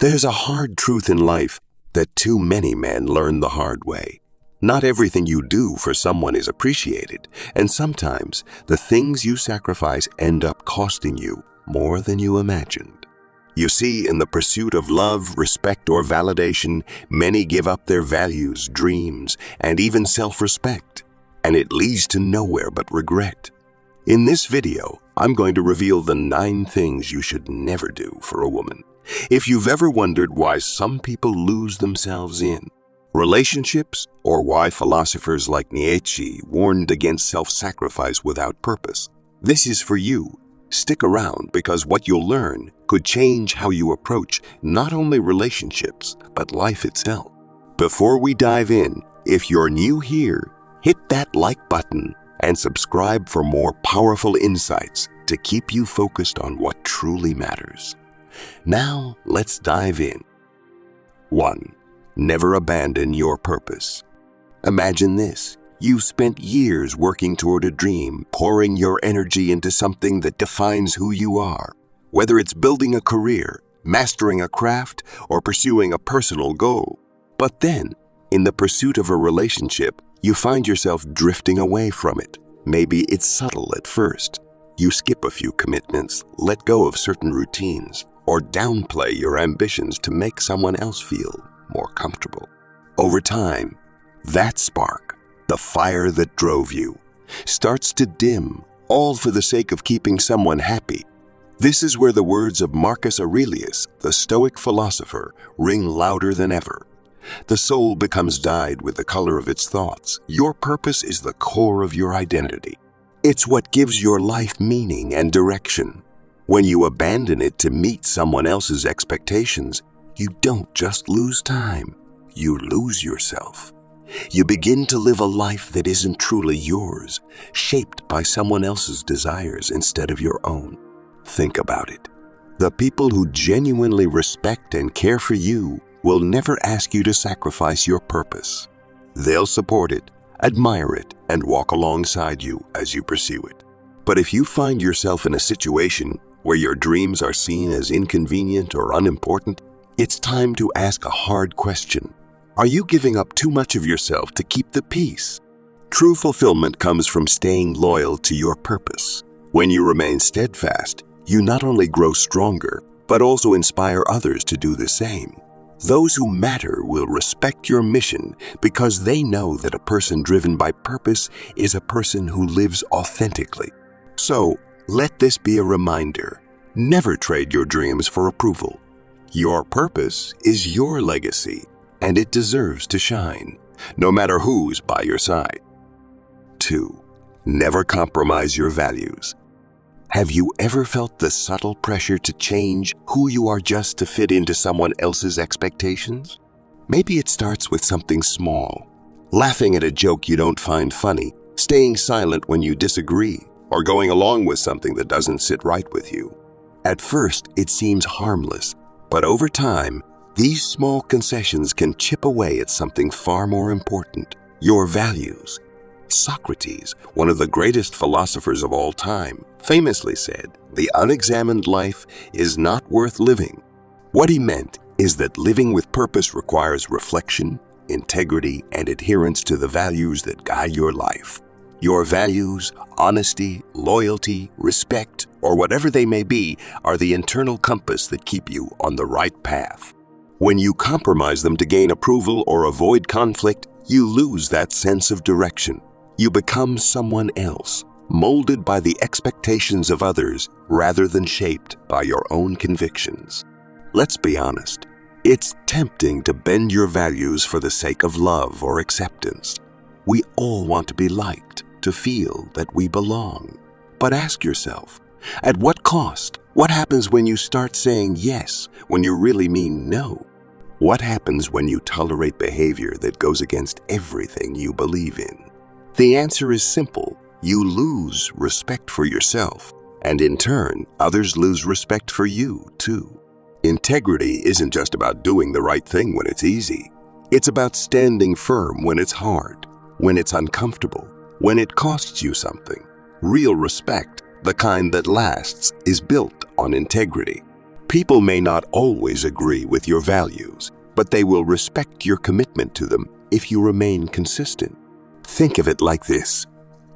There's a hard truth in life that too many men learn the hard way. Not everything you do for someone is appreciated, and sometimes the things you sacrifice end up costing you more than you imagined. You see, in the pursuit of love, respect, or validation, many give up their values, dreams, and even self-respect, and it leads to nowhere but regret. In this video, I'm going to reveal the 9 things you should never do for a woman. If you've ever wondered why some people lose themselves in relationships, or why philosophers like Nietzsche warned against self-sacrifice without purpose, this is for you. Stick around, because what you'll learn could change how you approach not only relationships, but life itself. Before we dive in, if you're new here, hit that like button and subscribe for more powerful insights to keep you focused on what truly matters. Now, let's dive in. 1. Never abandon your purpose. Imagine this. You've spent years working toward a dream, pouring your energy into something that defines who you are. Whether it's building a career, mastering a craft, or pursuing a personal goal. But then, in the pursuit of a relationship, you find yourself drifting away from it. Maybe it's subtle at first. You skip a few commitments, let go of certain routines, or downplay your ambitions to make someone else feel more comfortable. Over time, that spark, the fire that drove you, starts to dim, all for the sake of keeping someone happy. This is where the words of Marcus Aurelius, the Stoic philosopher, ring louder than ever. The soul becomes dyed with the color of its thoughts. Your purpose is the core of your identity. It's what gives your life meaning and direction. When you abandon it to meet someone else's expectations, you don't just lose time, you lose yourself. You begin to live a life that isn't truly yours, shaped by someone else's desires instead of your own. Think about it. The people who genuinely respect and care for you will never ask you to sacrifice your purpose. They'll support it, admire it, and walk alongside you as you pursue it. But if you find yourself in a situation where your dreams are seen as inconvenient or unimportant, it's time to ask a hard question. Are you giving up too much of yourself to keep the peace? True fulfillment comes from staying loyal to your purpose. When you remain steadfast, you not only grow stronger, but also inspire others to do the same. Those who matter will respect your mission because they know that a person driven by purpose is a person who lives authentically. So, let this be a reminder. Never trade your dreams for approval. Your purpose is your legacy, and it deserves to shine, no matter who's by your side. 2. Never compromise your values. Have you ever felt the subtle pressure to change who you are just to fit into someone else's expectations? Maybe it starts with something small, laughing at a joke you don't find funny, staying silent when you disagree, or going along with something that doesn't sit right with you. At first, it seems harmless, but over time, these small concessions can chip away at something far more important, your values. Socrates, one of the greatest philosophers of all time, famously said, "The unexamined life is not worth living." What he meant is that living with purpose requires reflection, integrity, and adherence to the values that guide your life. Your values, honesty, loyalty, respect, or whatever they may be, are the internal compass that keep you on the right path. When you compromise them to gain approval or avoid conflict, you lose that sense of direction. You become someone else, molded by the expectations of others rather than shaped by your own convictions. Let's be honest. It's tempting to bend your values for the sake of love or acceptance. We all want to be liked, to feel that we belong. But ask yourself, at what cost? What happens when you start saying yes when you really mean no? What happens when you tolerate behavior that goes against everything you believe in? The answer is simple. You lose respect for yourself, and in turn, others lose respect for you too. Integrity isn't just about doing the right thing when it's easy. It's about standing firm when it's hard, when it's uncomfortable, when it costs you something. Real respect, the kind that lasts, is built on integrity. People may not always agree with your values, but they will respect your commitment to them if you remain consistent. Think of it like this.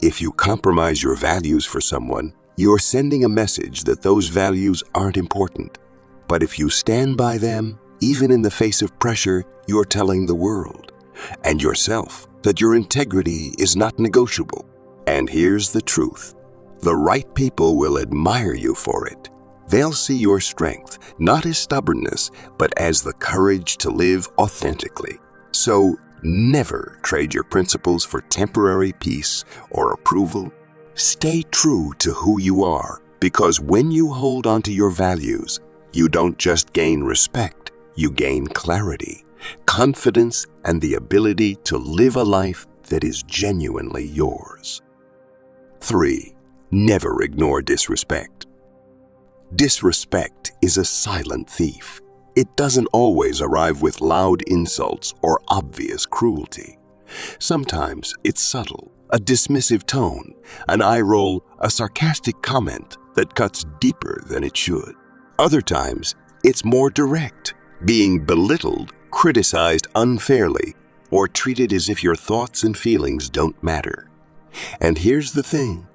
If you compromise your values for someone, you're sending a message that those values aren't important. But if you stand by them, even in the face of pressure, you're telling the world and yourself that your integrity is not negotiable. And here's the truth. The right people will admire you for it. They'll see your strength, not as stubbornness, but as the courage to live authentically. So never trade your principles for temporary peace or approval. Stay true to who you are, because when you hold on to your values, you don't just gain respect, you gain clarity, confidence, and the ability to live a life that is genuinely yours. 3. Never ignore disrespect. Disrespect is a silent thief. It doesn't always arrive with loud insults or obvious cruelty. Sometimes it's subtle, a dismissive tone, an eye roll, a sarcastic comment that cuts deeper than it should. Other times, it's more direct, being belittled, criticized unfairly, or treated as if your thoughts and feelings don't matter. And here's the thing.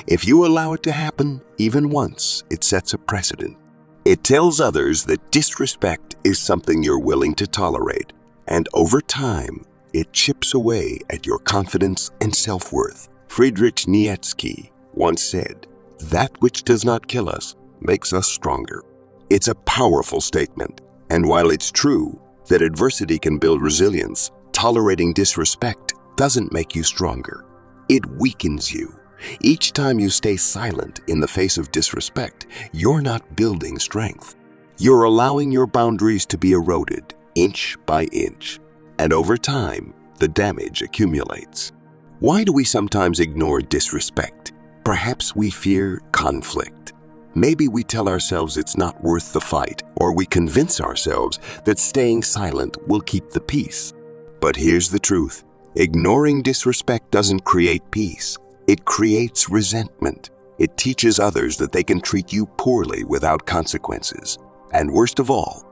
If you allow it to happen even once, it sets a precedent. It tells others that disrespect is something you're willing to tolerate, and over time, it chips away at your confidence and self-worth. Friedrich Nietzsche once said, "That which does not kill us makes us stronger." It's a powerful statement, and while it's true that adversity can build resilience, tolerating disrespect doesn't make you stronger. It weakens you. Each time you stay silent in the face of disrespect, you're not building strength. You're allowing your boundaries to be eroded inch by inch, and over time, the damage accumulates. Why do we sometimes ignore disrespect? Perhaps we fear conflict. Maybe we tell ourselves it's not worth the fight, or we convince ourselves that staying silent will keep the peace. But here's the truth. Ignoring disrespect doesn't create peace. It creates resentment. It teaches others that they can treat you poorly without consequences. And worst of all,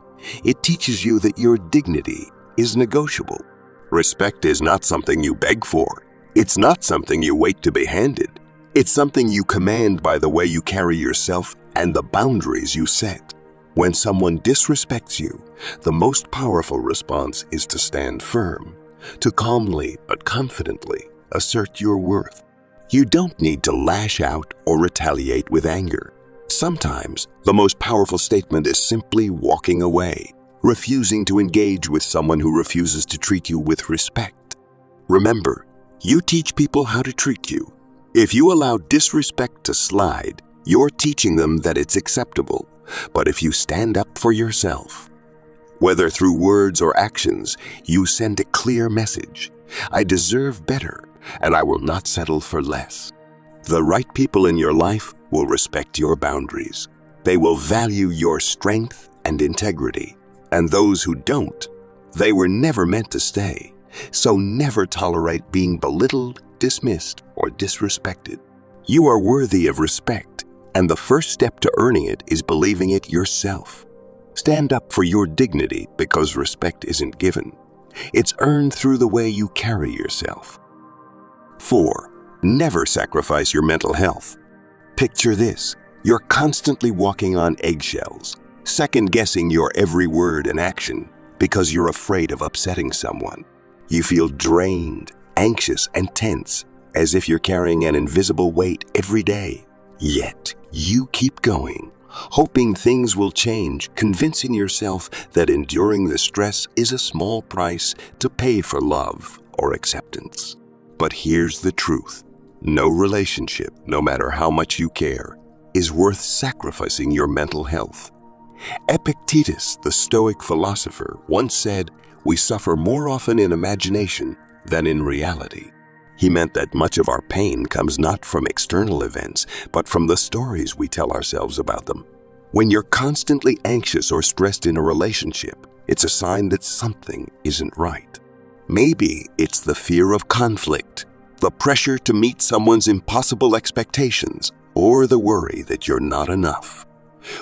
it teaches you that your dignity is negotiable. Respect is not something you beg for. It's not something you wait to be handed. It's something you command by the way you carry yourself and the boundaries you set. When someone disrespects you, the most powerful response is to stand firm, to calmly but confidently assert your worth. You don't need to lash out or retaliate with anger. Sometimes, the most powerful statement is simply walking away, refusing to engage with someone who refuses to treat you with respect. Remember, you teach people how to treat you. If you allow disrespect to slide, you're teaching them that it's acceptable. But if you stand up for yourself, whether through words or actions, you send a clear message. I deserve better, and I will not settle for less. The right people in your life will respect your boundaries. They will value your strength and integrity. And those who don't, they were never meant to stay. So never tolerate being belittled, dismissed, or disrespected. You are worthy of respect, and the first step to earning it is believing it yourself. Stand up for your dignity because respect isn't given. It's earned through the way you carry yourself. 4. Never sacrifice your mental health. Picture this. You're constantly walking on eggshells, second-guessing your every word and action because you're afraid of upsetting someone. You feel drained, anxious, and tense, as if you're carrying an invisible weight every day. Yet, you keep going, hoping things will change, convincing yourself that enduring the stress is a small price to pay for love or acceptance. But here's the truth. No relationship, no matter how much you care, is worth sacrificing your mental health. Epictetus, the Stoic philosopher, once said, "We suffer more often in imagination than in reality." He meant that much of our pain comes not from external events, but from the stories we tell ourselves about them. When you're constantly anxious or stressed in a relationship, it's a sign that something isn't right. Maybe it's the fear of conflict, the pressure to meet someone's impossible expectations, or the worry that you're not enough.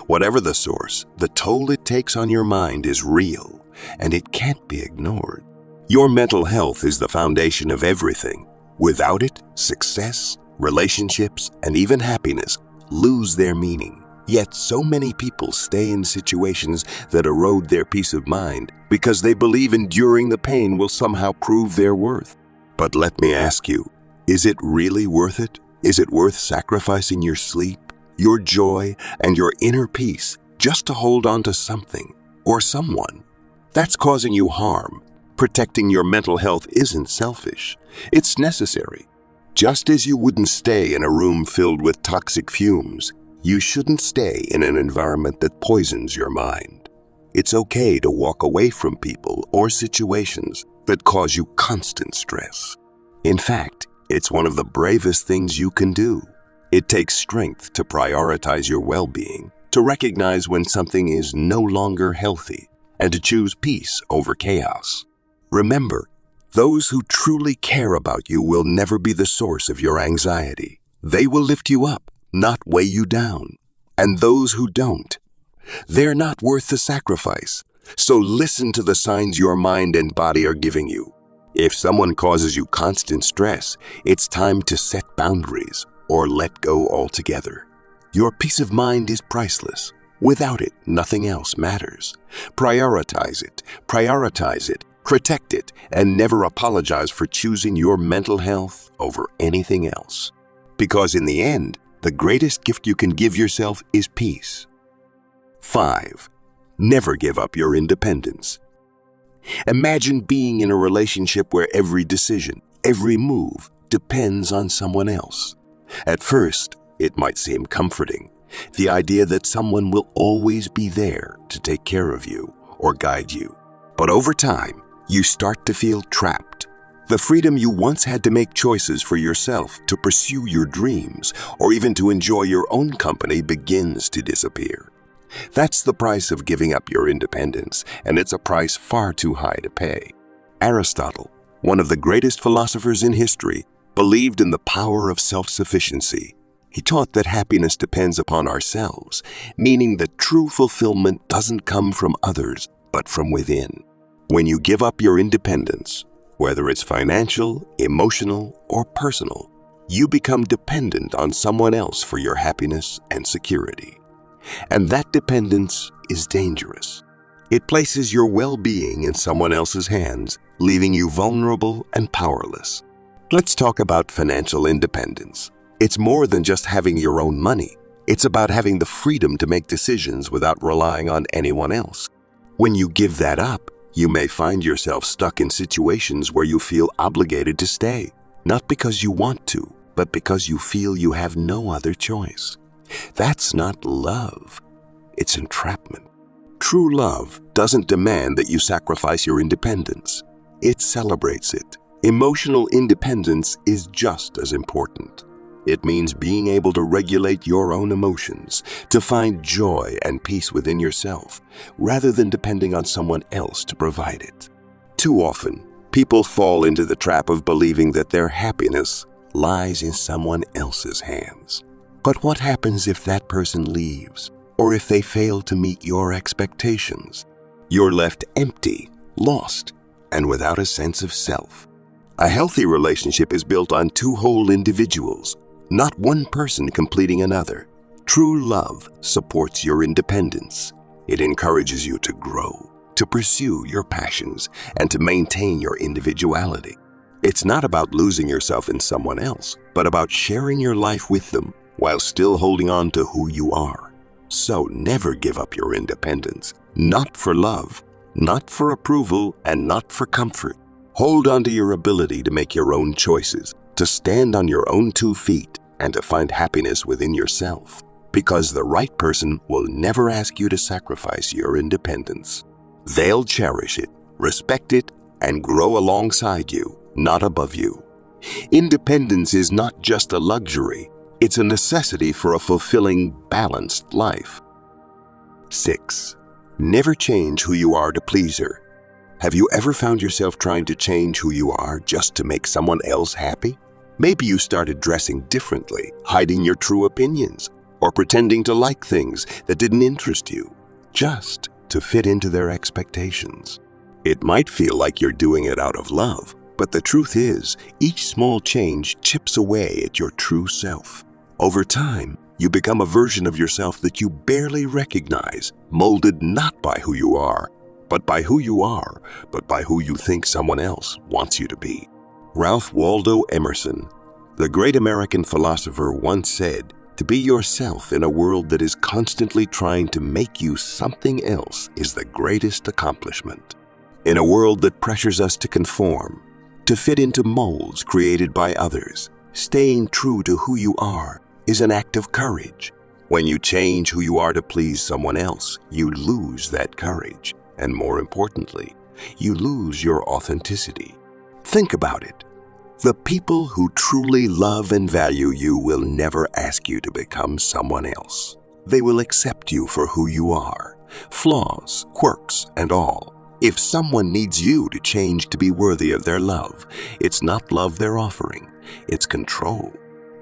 Whatever the source, the toll it takes on your mind is real, and it can't be ignored. Your mental health is the foundation of everything. Without it, success, relationships, and even happiness lose their meaning. Yet so many people stay in situations that erode their peace of mind because they believe enduring the pain will somehow prove their worth. But let me ask you, is it really worth it? Is it worth sacrificing your sleep, your joy, and your inner peace just to hold on to something or someone that's causing you harm? Protecting your mental health isn't selfish. It's necessary. Just as you wouldn't stay in a room filled with toxic fumes, you shouldn't stay in an environment that poisons your mind. It's okay to walk away from people or situations that cause you constant stress. In fact, it's one of the bravest things you can do. It takes strength to prioritize your well-being, to recognize when something is no longer healthy, and to choose peace over chaos. Remember, those who truly care about you will never be the source of your anxiety. They will lift you up, not weigh you down. And those who don't, they're not worth the sacrifice. So listen to the signs your mind and body are giving you. If someone causes you constant stress, it's time to set boundaries or let go altogether. Your peace of mind is priceless. Without it, nothing else matters. Prioritize it, protect it, and never apologize for choosing your mental health over anything else. Because in the end, the greatest gift you can give yourself is peace. 5. Never give up your independence. Imagine being in a relationship where every decision, every move depends on someone else. At first, it might seem comforting, the idea that someone will always be there to take care of you or guide you. But over time, you start to feel trapped. The freedom you once had to make choices for yourself, to pursue your dreams, or even to enjoy your own company begins to disappear. That's the price of giving up your independence, and it's a price far too high to pay. Aristotle, one of the greatest philosophers in history, believed in the power of self-sufficiency. He taught that happiness depends upon ourselves, meaning that true fulfillment doesn't come from others, but from within. When you give up your independence, whether it's financial, emotional, or personal, you become dependent on someone else for your happiness and security. And that dependence is dangerous. It places your well-being in someone else's hands, leaving you vulnerable and powerless. Let's talk about financial independence. It's more than just having your own money. It's about having the freedom to make decisions without relying on anyone else. When you give that up, you may find yourself stuck in situations where you feel obligated to stay, not because you want to, but because you feel you have no other choice. That's not love. It's entrapment. True love doesn't demand that you sacrifice your independence. It celebrates it. Emotional independence is just as important. It means being able to regulate your own emotions, to find joy and peace within yourself, rather than depending on someone else to provide it. Too often, people fall into the trap of believing that their happiness lies in someone else's hands. But what happens if that person leaves, or if they fail to meet your expectations? You're left empty, lost, and without a sense of self. A healthy relationship is built on two whole individuals, not one person completing another. True love supports your independence. It encourages you to grow, to pursue your passions, and to maintain your individuality. It's not about losing yourself in someone else, but about sharing your life with them while still holding on to who you are. So never give up your independence, not for love, not for approval, and not for comfort. Hold on to your ability to make your own choices, to stand on your own 2 feet, and to find happiness within yourself. Because the right person will never ask you to sacrifice your independence. They'll cherish it, respect it, and grow alongside you, not above you. Independence is not just a luxury, it's a necessity for a fulfilling, balanced life. 6. Never change who you are to please her. Have you ever found yourself trying to change who you are just to make someone else happy? Maybe you started dressing differently, hiding your true opinions, or pretending to like things that didn't interest you, just to fit into their expectations. It might feel like you're doing it out of love, but the truth is, each small change chips away at your true self. Over time, you become a version of yourself that you barely recognize, molded not by who you are, but by who you think someone else wants you to be. Ralph Waldo Emerson, the great American philosopher, once said, "To be yourself in a world that is constantly trying to make you something else is the greatest accomplishment." In a world that pressures us to conform, to fit into molds created by others, staying true to who you are is an act of courage. When you change who you are to please someone else, you lose that courage. And more importantly, you lose your authenticity. Think about it. The people who truly love and value you will never ask you to become someone else. They will accept you for who you are, flaws, quirks, and all. If someone needs you to change to be worthy of their love, it's not love they're offering, it's control.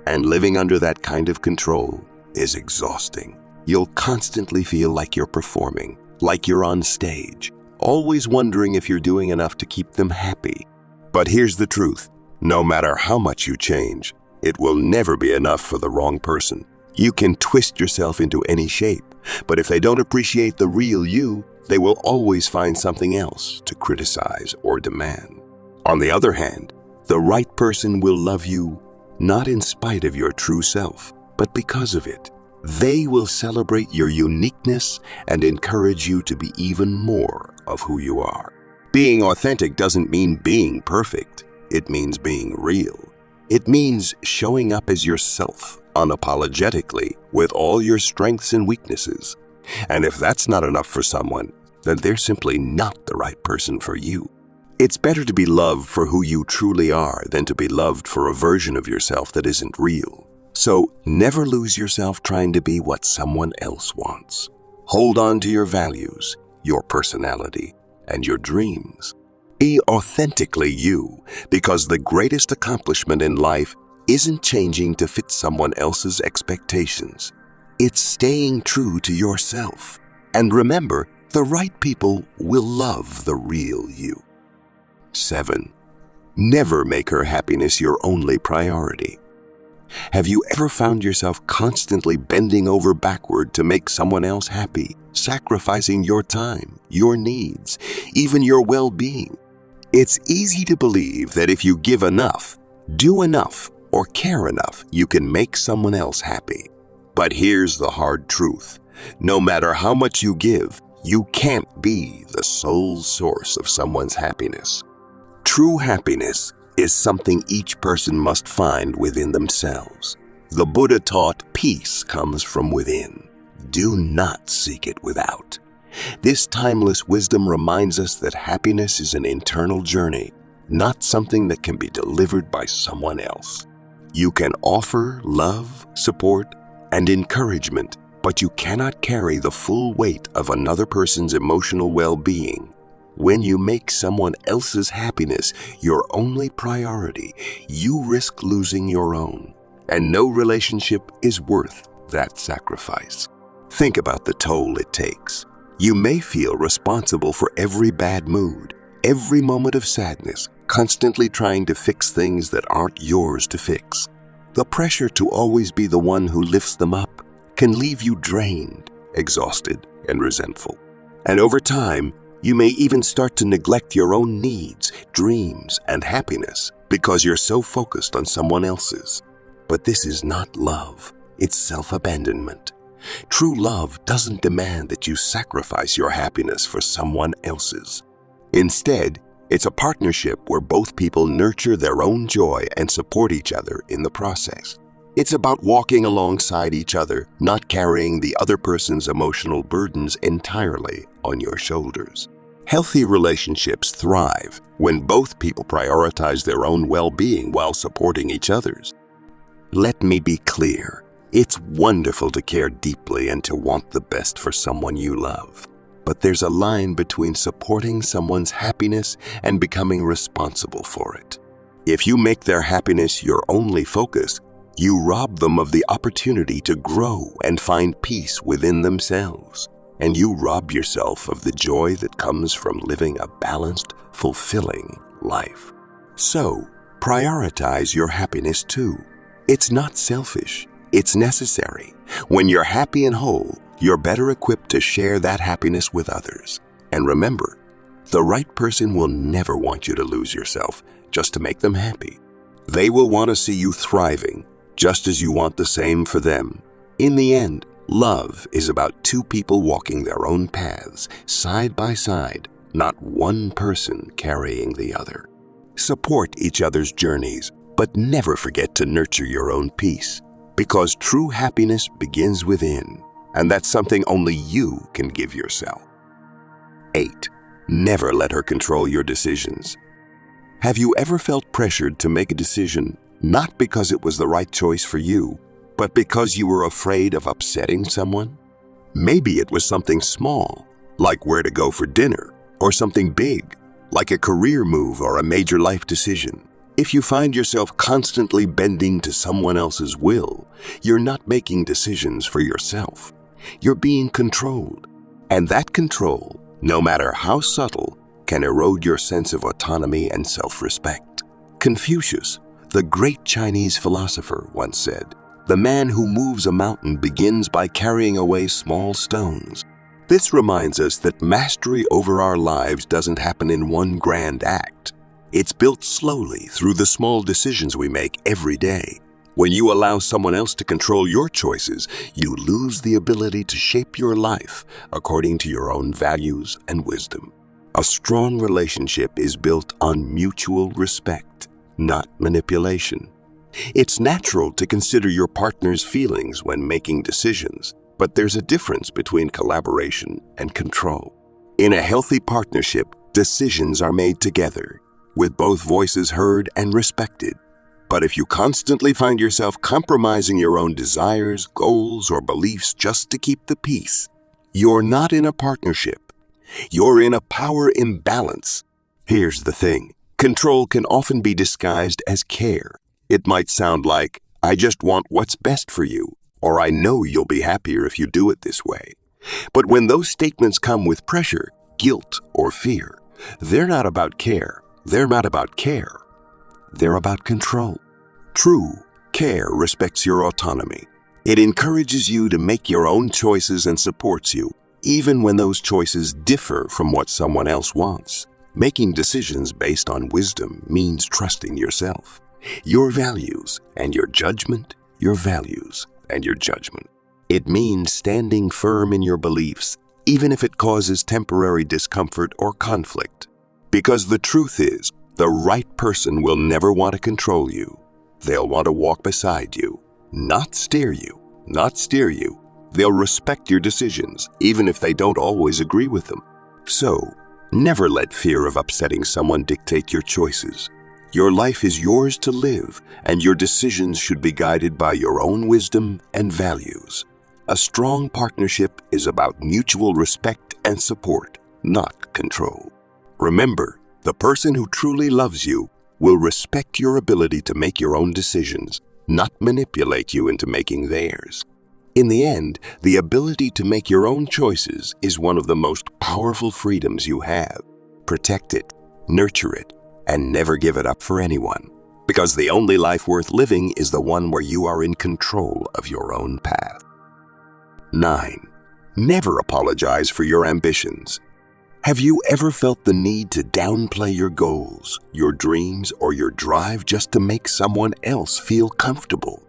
And living under that kind of control is exhausting. You'll constantly feel like you're performing, like you're on stage, always wondering if you're doing enough to keep them happy. But here's the truth. No matter how much you change, it will never be enough for the wrong person. You can twist yourself into any shape, but if they don't appreciate the real you, they will always find something else to criticize or demand. On the other hand, the right person will love you not in spite of your true self, but because of it. They will celebrate your uniqueness and encourage you to be even more of who you are. Being authentic doesn't mean being perfect. It means being real. It means showing up as yourself, unapologetically, with all your strengths and weaknesses. And if that's not enough for someone, then they're simply not the right person for you. It's better to be loved for who you truly are than to be loved for a version of yourself that isn't real. So never lose yourself trying to be what someone else wants. Hold on to your values, your personality, and your dreams. Be authentically you, because the greatest accomplishment in life isn't changing to fit someone else's expectations. It's staying true to yourself. And remember, the right people will love the real you. 7. Never make her happiness your only priority. Have you ever found yourself constantly bending over backward to make someone else happy, sacrificing your time, your needs, even your well-being? It's easy to believe that if you give enough, do enough, or care enough, you can make someone else happy. But here's the hard truth. No matter how much you give, you can't be the sole source of someone's happiness. True happiness is something each person must find within themselves. The Buddha taught peace comes from within. Do not seek it without. This timeless wisdom reminds us that happiness is an internal journey, not something that can be delivered by someone else. You can offer love, support, and encouragement, but you cannot carry the full weight of another person's emotional well-being. When you make someone else's happiness your only priority, you risk losing your own, and no relationship is worth that sacrifice. Think about the toll it takes. You may feel responsible for every bad mood, every moment of sadness, constantly trying to fix things that aren't yours to fix. The pressure to always be the one who lifts them up can leave you drained, exhausted, and resentful. And over time, you may even start to neglect your own needs, dreams, and happiness because you're so focused on someone else's. But this is not love, it's self-abandonment. True love doesn't demand that you sacrifice your happiness for someone else's. Instead, it's a partnership where both people nurture their own joy and support each other in the process. It's about walking alongside each other, not carrying the other person's emotional burdens entirely on your shoulders. Healthy relationships thrive when both people prioritize their own well-being while supporting each other's. Let me be clear. It's wonderful to care deeply and to want the best for someone you love. But there's a line between supporting someone's happiness and becoming responsible for it. If you make their happiness your only focus, You rob them of the opportunity to grow and find peace within themselves. And you rob yourself of the joy that comes from living a balanced, fulfilling life. So, prioritize your happiness too. It's not selfish, it's necessary. When you're happy and whole, you're better equipped to share that happiness with others. And remember, the right person will never want you to lose yourself just to make them happy. They will want to see you thriving, just as you want the same for them. In the end, love is about two people walking their own paths, side by side, not one person carrying the other. Support each other's journeys, but never forget to nurture your own peace, because true happiness begins within, and that's something only you can give yourself. 8. Never let her control your decisions. Have you ever felt pressured to make a decision, not because it was the right choice for you, but because you were afraid of upsetting someone? Maybe it was something small, like where to go for dinner, or something big, like a career move or a major life decision. If you find yourself constantly bending to someone else's will, you're not making decisions for yourself. You're being controlled. And that control, no matter how subtle, can erode your sense of autonomy and self-respect. Confucius, the great Chinese philosopher, once said, "The man who moves a mountain begins by carrying away small stones." This reminds us that mastery over our lives doesn't happen in one grand act. It's built slowly through the small decisions we make every day. When you allow someone else to control your choices, you lose the ability to shape your life according to your own values and wisdom. A strong relationship is built on mutual respect, not manipulation. It's natural to consider your partner's feelings when making decisions, but there's a difference between collaboration and control. In a healthy partnership, decisions are made together, with both voices heard and respected. But if you constantly find yourself compromising your own desires, goals, or beliefs just to keep the peace, you're not in a partnership. You're in a power imbalance. Here's the thing. Control can often be disguised as care. It might sound like, "I just want what's best for you," or "I know you'll be happier if you do it this way." But when those statements come with pressure, guilt, or fear, they're not about care. They're not about care. They're about control. True care respects your autonomy. It encourages you to make your own choices and supports you, even when those choices differ from what someone else wants. Making decisions based on wisdom means trusting yourself, your values and your judgment, your values and your judgment. It means standing firm in your beliefs, even if it causes temporary discomfort or conflict. Because the truth is, the right person will never want to control you. They'll want to walk beside you, not steer you, not steer you. They'll respect your decisions, even if they don't always agree with them. So, never let fear of upsetting someone dictate your choices. Your life is yours to live, and your decisions should be guided by your own wisdom and values. A strong partnership is about mutual respect and support, not control. Remember, the person who truly loves you will respect your ability to make your own decisions, not manipulate you into making theirs. In the end, the ability to make your own choices is one of the most powerful freedoms you have. Protect it, nurture it, and never give it up for anyone. Because the only life worth living is the one where you are in control of your own path. 9. Never apologize for your ambitions. Have you ever felt the need to downplay your goals, your dreams, or your drive just to make someone else feel comfortable?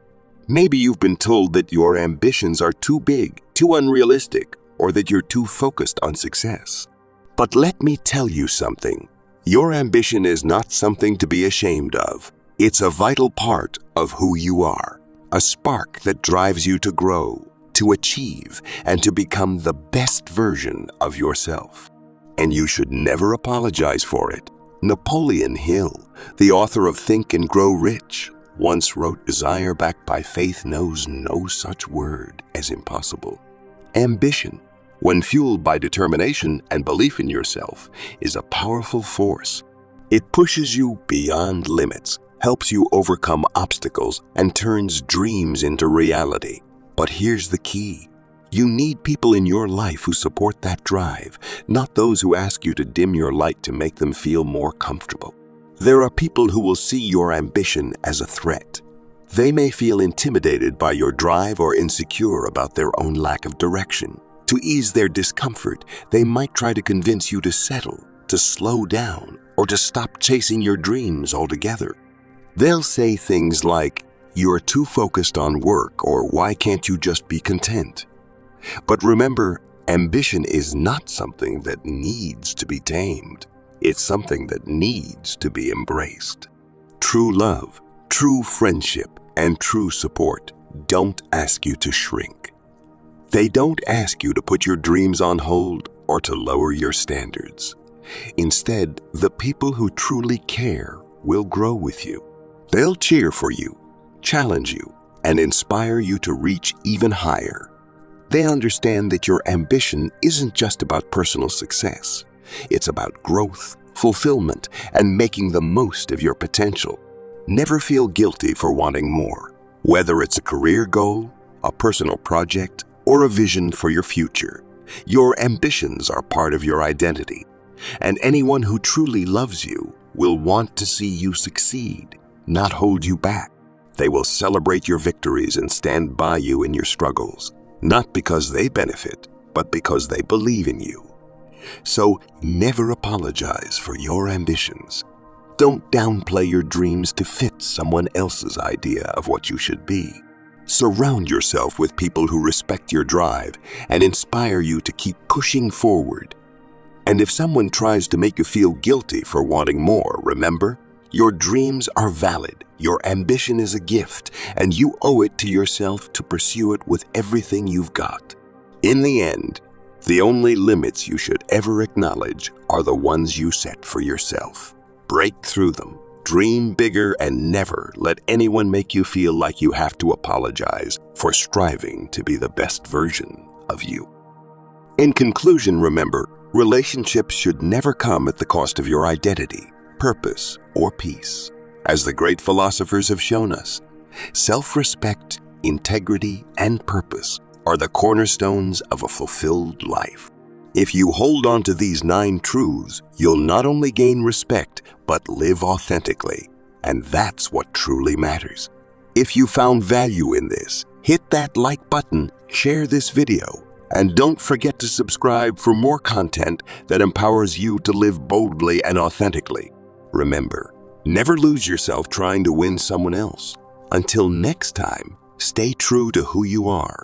Maybe you've been told that your ambitions are too big, too unrealistic, or that you're too focused on success. But let me tell you something. Your ambition is not something to be ashamed of. It's a vital part of who you are, a spark that drives you to grow, to achieve, and to become the best version of yourself. And you should never apologize for it. Napoleon Hill, the author of Think and Grow Rich, once wrote, "Desire backed by faith knows no such word as impossible." Ambition, when fueled by determination and belief in yourself, is a powerful force. It pushes you beyond limits, helps you overcome obstacles, and turns dreams into reality. But here's the key. You need people in your life who support that drive, not those who ask you to dim your light to make them feel more comfortable. There are people who will see your ambition as a threat. They may feel intimidated by your drive or insecure about their own lack of direction. To ease their discomfort, they might try to convince you to settle, to slow down, or to stop chasing your dreams altogether. They'll say things like, "You're too focused on work," or "Why can't you just be content?" But remember, ambition is not something that needs to be tamed. It's something that needs to be embraced. True love, true friendship, and true support don't ask you to shrink. They don't ask you to put your dreams on hold or to lower your standards. Instead, the people who truly care will grow with you. They'll cheer for you, challenge you, and inspire you to reach even higher. They understand that your ambition isn't just about personal success. It's about growth, fulfillment, and making the most of your potential. Never feel guilty for wanting more, whether it's a career goal, a personal project, or a vision for your future. Your ambitions are part of your identity, and anyone who truly loves you will want to see you succeed, not hold you back. They will celebrate your victories and stand by you in your struggles, not because they benefit, but because they believe in you. So never apologize for your ambitions. Don't downplay your dreams to fit someone else's idea of what you should be. Surround yourself with people who respect your drive and inspire you to keep pushing forward. And if someone tries to make you feel guilty for wanting more, remember, your dreams are valid, your ambition is a gift, and you owe it to yourself to pursue it with everything you've got. In the end, the only limits you should ever acknowledge are the ones you set for yourself. Break through them, dream bigger, and never let anyone make you feel like you have to apologize for striving to be the best version of you. In conclusion, remember, relationships should never come at the cost of your identity, purpose, or peace. As the great philosophers have shown us, self-respect, integrity, and purpose are the cornerstones of a fulfilled life. If you hold on to these 9 truths, you'll not only gain respect, but live authentically. And that's what truly matters. If you found value in this, hit that like button, share this video, and don't forget to subscribe for more content that empowers you to live boldly and authentically. Remember, never lose yourself trying to win someone else. Until next time, stay true to who you are